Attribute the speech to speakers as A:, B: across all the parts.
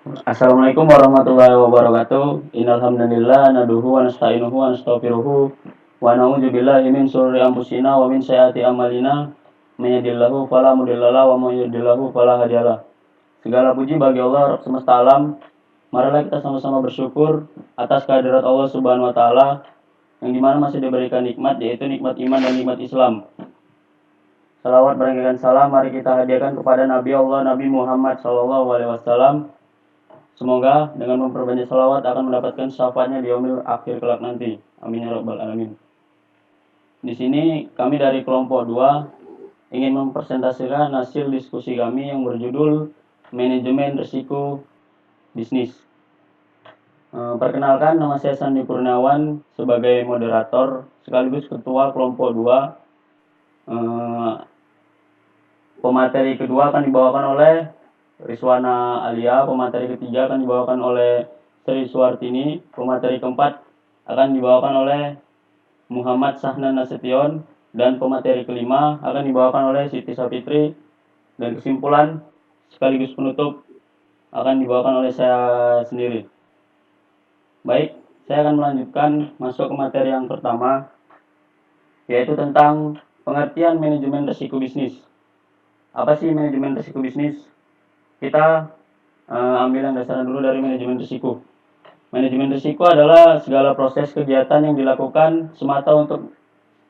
A: Assalamualaikum warahmatullahi wabarakatuh. Innal hamdalillah nahmaduhu wa nasta'inuhu wa nastaghfiruh wa na'udzu billahi min shururi anfusina wa min sayyiati a'malina. May yahdihillahu fala mudhilla lahu wa may yudhlilhu fala hadiyalah. Segala puji bagi Allah Rabb semesta alam. Marilah kita sama-sama bersyukur atas kehadirat Allah Subhanahu wa taala yang dimana masih diberikan nikmat, yaitu nikmat iman dan nikmat Islam. Salawat berangkat salam mari kita hadiahkan kepada Nabi Allah Nabi Muhammad sallallahu alaihi wasallam. Semoga dengan memperbanyak salawat akan mendapatkan syafaatnya di yaumil akhir kelak nanti. Amin ya rabbal alamin. Di sini kami dari kelompok 2 ingin mempresentasikan hasil diskusi kami yang berjudul Manajemen Risiko Bisnis. Perkenalkan, nama saya Sandi Kurniawan sebagai moderator sekaligus ketua kelompok 2. Pemateri kedua akan dibawakan oleh Rizwana Alia, pemateri ketiga akan dibawakan oleh Sri Suwartini, pemateri keempat akan dibawakan oleh Muhammad Sahnan Nasution, dan pemateri kelima akan dibawakan oleh Siti Sapitri, dan kesimpulan sekaligus penutup akan dibawakan oleh saya sendiri. Baik, saya akan melanjutkan masuk ke materi yang pertama, yaitu tentang pengertian manajemen risiko bisnis. Apa sih manajemen risiko bisnis? Kita ambil yang dasarnya dulu dari manajemen risiko. Manajemen risiko adalah segala proses kegiatan yang dilakukan semata untuk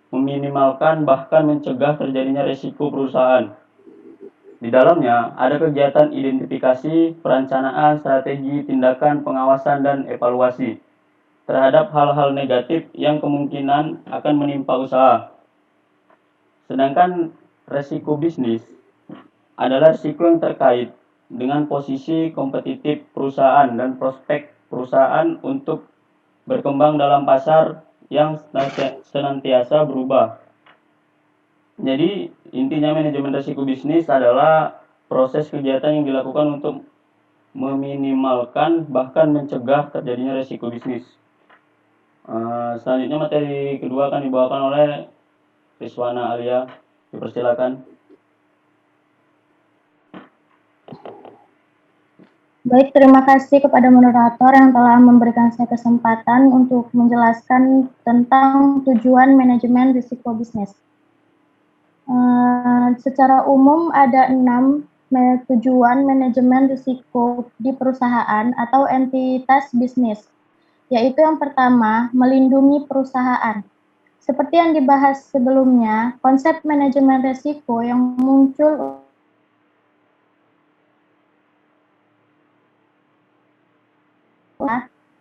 A: meminimalkan bahkan mencegah terjadinya risiko perusahaan. Di dalamnya ada kegiatan identifikasi, perencanaan, strategi, tindakan, pengawasan, dan evaluasi terhadap hal-hal negatif yang kemungkinan akan menimpa usaha. Sedangkan risiko bisnis adalah risiko yang terkait dengan posisi kompetitif perusahaan dan prospek perusahaan untuk berkembang dalam pasar yang senantiasa berubah. Jadi intinya manajemen risiko bisnis adalah proses kegiatan yang dilakukan untuk meminimalkan bahkan mencegah terjadinya risiko bisnis. Selanjutnya materi kedua akan dibawakan oleh Rizwana Alia. Dipersilakan.
B: Baik, terima kasih kepada moderator yang telah memberikan saya kesempatan untuk menjelaskan tentang tujuan manajemen risiko bisnis. Secara umum ada 6 tujuan manajemen risiko di perusahaan atau entitas bisnis, yaitu yang pertama, melindungi perusahaan. Seperti yang dibahas sebelumnya, konsep manajemen risiko yang muncul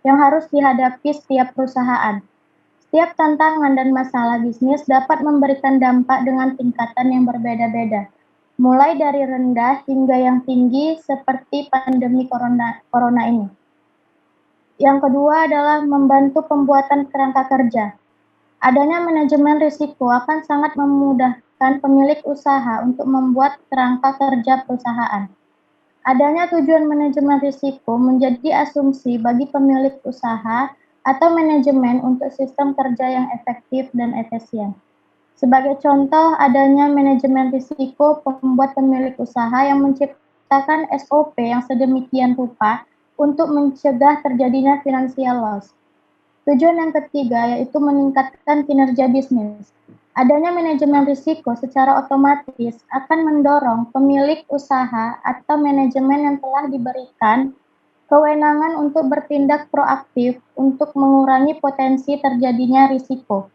B: yang harus dihadapi setiap perusahaan. Setiap tantangan dan masalah bisnis dapat memberikan dampak dengan tingkatan yang berbeda-beda, mulai dari rendah hingga yang tinggi seperti pandemi corona ini. Yang kedua adalah membantu pembuatan kerangka kerja. Adanya manajemen risiko akan sangat memudahkan pemilik usaha untuk membuat kerangka kerja perusahaan. Adanya tujuan manajemen risiko menjadi asumsi bagi pemilik usaha atau manajemen untuk sistem kerja yang efektif dan efisien. Sebagai contoh, adanya manajemen risiko membuat pemilik usaha yang menciptakan SOP yang sedemikian rupa untuk mencegah terjadinya financial loss. Tujuan yang ketiga yaitu meningkatkan kinerja bisnis. Adanya manajemen risiko secara otomatis akan mendorong pemilik usaha atau manajemen yang telah diberikan kewenangan untuk bertindak proaktif untuk mengurangi potensi terjadinya risiko.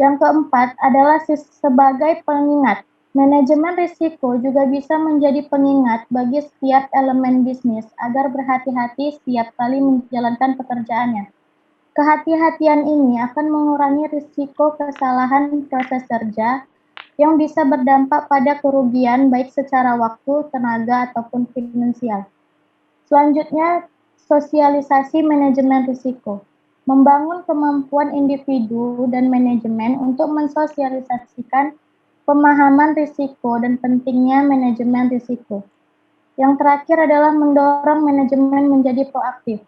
B: Yang keempat adalah sebagai pengingat. Manajemen risiko juga bisa menjadi pengingat bagi setiap elemen bisnis agar berhati-hati setiap kali menjalankan pekerjaannya. Kehati-hatian ini akan mengurangi risiko kesalahan proses kerja yang bisa berdampak pada kerugian baik secara waktu, tenaga, ataupun finansial. Selanjutnya, sosialisasi manajemen risiko. Membangun kemampuan individu dan manajemen untuk mensosialisasikan pemahaman risiko dan pentingnya manajemen risiko. Yang terakhir adalah mendorong manajemen menjadi proaktif.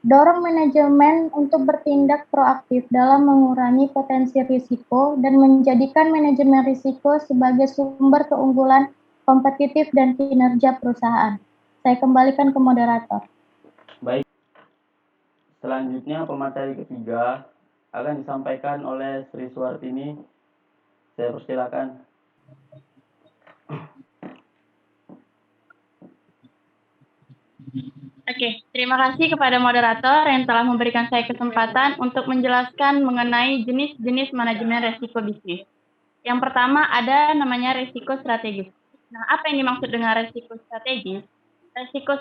B: Dorong manajemen untuk bertindak proaktif dalam mengurangi potensi risiko dan menjadikan manajemen risiko sebagai sumber keunggulan kompetitif dan kinerja perusahaan. Saya kembalikan ke moderator.
A: Baik, selanjutnya pemateri ketiga akan disampaikan oleh Sri Suwartini. Saya persilakan.
C: Oke, terima kasih kepada moderator yang telah memberikan saya kesempatan untuk menjelaskan mengenai jenis-jenis manajemen resiko bisnis. Yang pertama ada namanya resiko strategis. Nah, apa yang dimaksud dengan resiko strategis? Resiko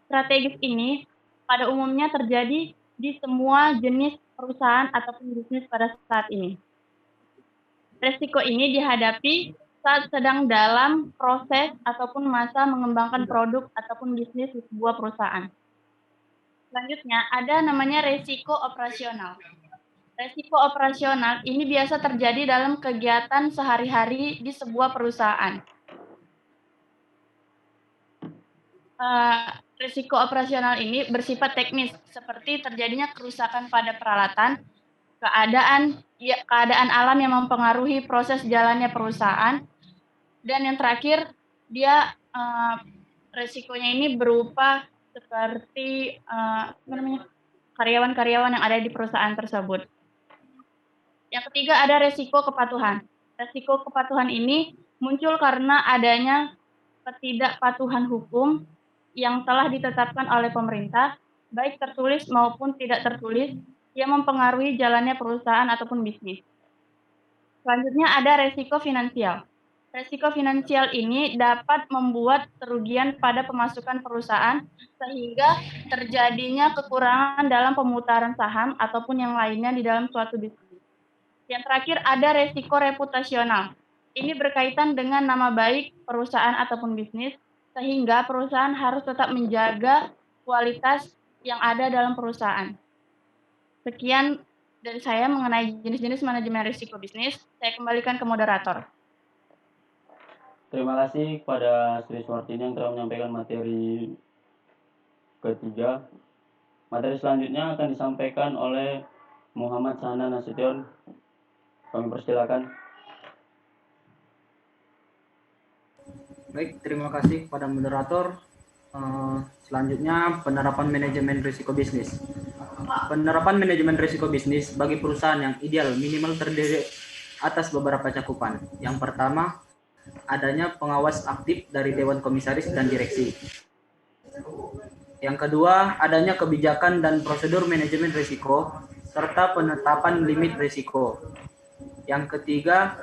C: strategis ini pada umumnya terjadi di semua jenis perusahaan ataupun bisnis pada saat ini. Resiko ini dihadapi saat sedang dalam proses ataupun masa mengembangkan produk ataupun bisnis di sebuah perusahaan. Selanjutnya, ada namanya resiko operasional. Resiko operasional ini biasa terjadi dalam kegiatan sehari-hari di sebuah perusahaan. Risiko operasional ini bersifat teknis, seperti terjadinya kerusakan pada peralatan, keadaan alam yang mempengaruhi proses jalannya perusahaan, dan yang terakhir, resikonya ini berupa seperti karyawan-karyawan yang ada di perusahaan tersebut. Yang ketiga ada resiko kepatuhan. Resiko kepatuhan ini muncul karena adanya ketidakpatuhan hukum yang telah ditetapkan oleh pemerintah, baik tertulis maupun tidak tertulis, yang mempengaruhi jalannya perusahaan ataupun bisnis. Selanjutnya ada resiko finansial. Resiko finansial ini dapat membuat kerugian pada pemasukan perusahaan sehingga terjadinya kekurangan dalam pemutaran saham ataupun yang lainnya di dalam suatu bisnis. Yang terakhir ada resiko reputasional. Ini berkaitan dengan nama baik perusahaan ataupun bisnis, sehingga perusahaan harus tetap menjaga kualitas yang ada dalam perusahaan. Sekian dari saya mengenai jenis-jenis manajemen risiko bisnis. Saya kembalikan ke moderator.
A: Terima kasih kepada Sri Suwartini yang telah menyampaikan materi ketiga. Materi selanjutnya akan disampaikan oleh Muhammad Sana Nasution. Kami persilakan.
D: Baik, terima kasih kepada moderator. Selanjutnya penerapan manajemen risiko bisnis. Penerapan manajemen risiko bisnis bagi perusahaan yang ideal minimal terdiri atas beberapa cakupan. Yang pertama, adanya pengawas aktif dari Dewan Komisaris dan Direksi. Yang kedua, adanya kebijakan dan prosedur manajemen risiko serta penetapan limit risiko. Yang ketiga,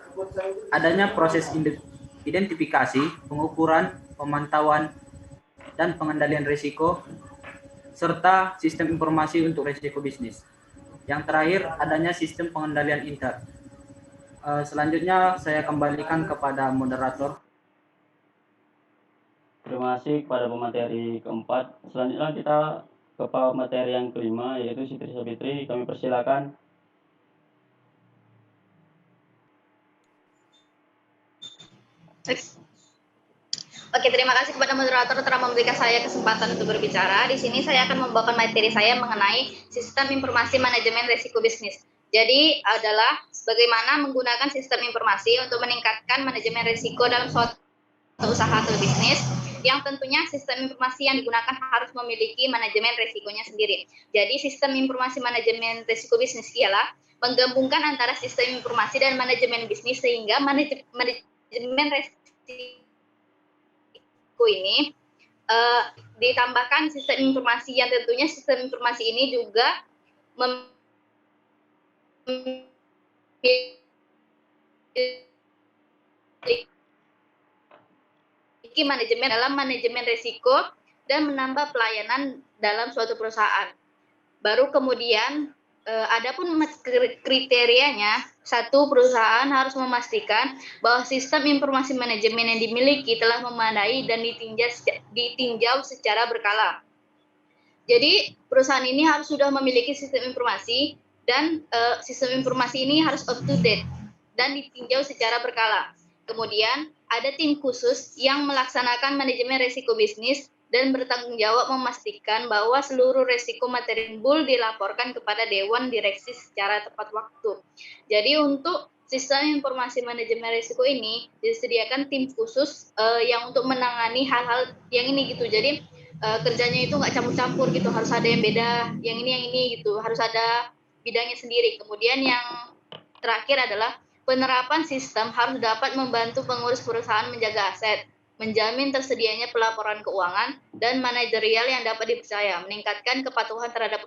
D: adanya proses identifikasi, pengukuran, pemantauan, dan pengendalian risiko, serta sistem informasi untuk risiko bisnis. Yang terakhir, adanya sistem pengendalian intern. Selanjutnya, saya kembalikan kepada moderator.
A: Terima kasih kepada pemateri keempat. Selanjutnya kita ke pemateri yang kelima, yaitu Siti Sabitri. Kami persilakan.
E: Oke, terima kasih kepada moderator telah memberikan saya kesempatan untuk berbicara. Di sini saya akan membawakan materi saya mengenai sistem informasi manajemen risiko bisnis. Jadi adalah bagaimana menggunakan sistem informasi untuk meningkatkan manajemen risiko dalam suatu usaha atau bisnis, yang tentunya sistem informasi yang digunakan harus memiliki manajemen risikonya sendiri. Jadi sistem informasi manajemen risiko bisnis ialah menggabungkan antara sistem informasi dan manajemen bisnis sehingga manajemen risiko ini ditambahkan sistem informasi yang tentunya sistem informasi ini juga memiliki manajemen dalam manajemen risiko dan menambah pelayanan dalam suatu perusahaan. Baru kemudian adapun kriterianya, satu perusahaan harus memastikan bahwa sistem informasi manajemen yang dimiliki telah memadai dan ditinjau secara berkala. Jadi perusahaan ini harus sudah memiliki sistem informasi dan sistem informasi ini harus up to date dan ditinjau secara berkala. Kemudian ada tim khusus yang melaksanakan manajemen risiko bisnis dan bertanggung jawab memastikan bahwa seluruh risiko materi timbul dilaporkan kepada Dewan Direksi secara tepat waktu. Jadi untuk Sistem informasi manajemen risiko ini disediakan tim khusus yang untuk menangani hal-hal yang ini gitu. Jadi kerjanya itu nggak campur-campur gitu, harus ada yang beda, yang ini gitu, harus ada bidangnya sendiri. Kemudian yang terakhir adalah penerapan sistem harus dapat membantu pengurus perusahaan menjaga aset, menjamin tersedianya pelaporan keuangan, dan manajerial yang dapat dipercaya, meningkatkan kepatuhan terhadap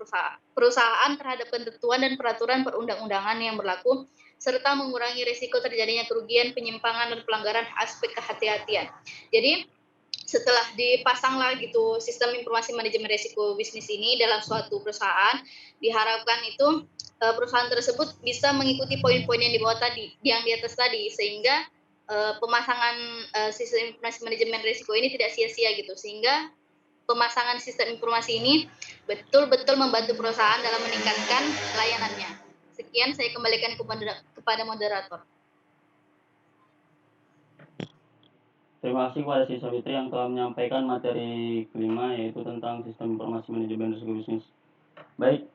E: perusahaan terhadap ketentuan dan peraturan perundang-undangan yang berlaku, serta mengurangi risiko terjadinya kerugian, penyimpangan, dan pelanggaran aspek kehati-hatian. Jadi, setelah dipasanglah gitu sistem informasi manajemen risiko bisnis ini dalam suatu perusahaan, diharapkan itu perusahaan tersebut bisa mengikuti poin-poin yang di bawah tadi, yang di atas tadi, sehingga pemasangan sistem informasi manajemen risiko ini tidak sia-sia gitu, sehingga pemasangan sistem informasi ini betul-betul membantu perusahaan dalam meningkatkan layanannya. Sekian, saya kembalikan kepada moderator.
A: Terima kasih kepada Siswa Fitri yang telah menyampaikan materi kelima, yaitu tentang sistem informasi manajemen risiko bisnis. Baik,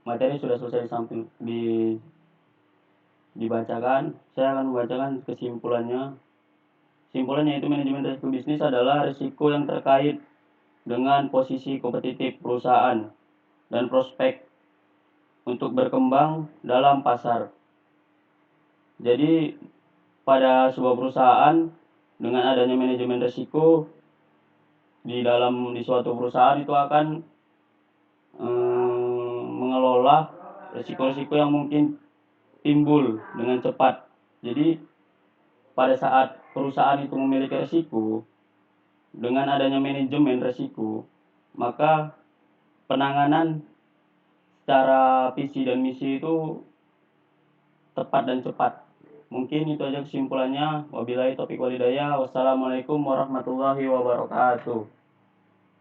A: materi sudah selesai dibacakan. Saya akan membacakan kesimpulannya. Kesimpulannya yaitu manajemen risiko bisnis adalah risiko yang terkait dengan posisi kompetitif perusahaan dan prospek untuk berkembang dalam pasar. Jadi pada sebuah perusahaan, dengan adanya manajemen risiko di suatu perusahaan itu akan mengelola risiko-risiko yang mungkin timbul dengan cepat. Jadi pada saat perusahaan itu memiliki risiko, dengan adanya manajemen risiko, maka penanganan secara visi dan misi itu tepat dan cepat. Mungkin itu aja kesimpulannya. Wabillahi taufiq walhidayah. Wassalamualaikum warahmatullahi wabarakatuh.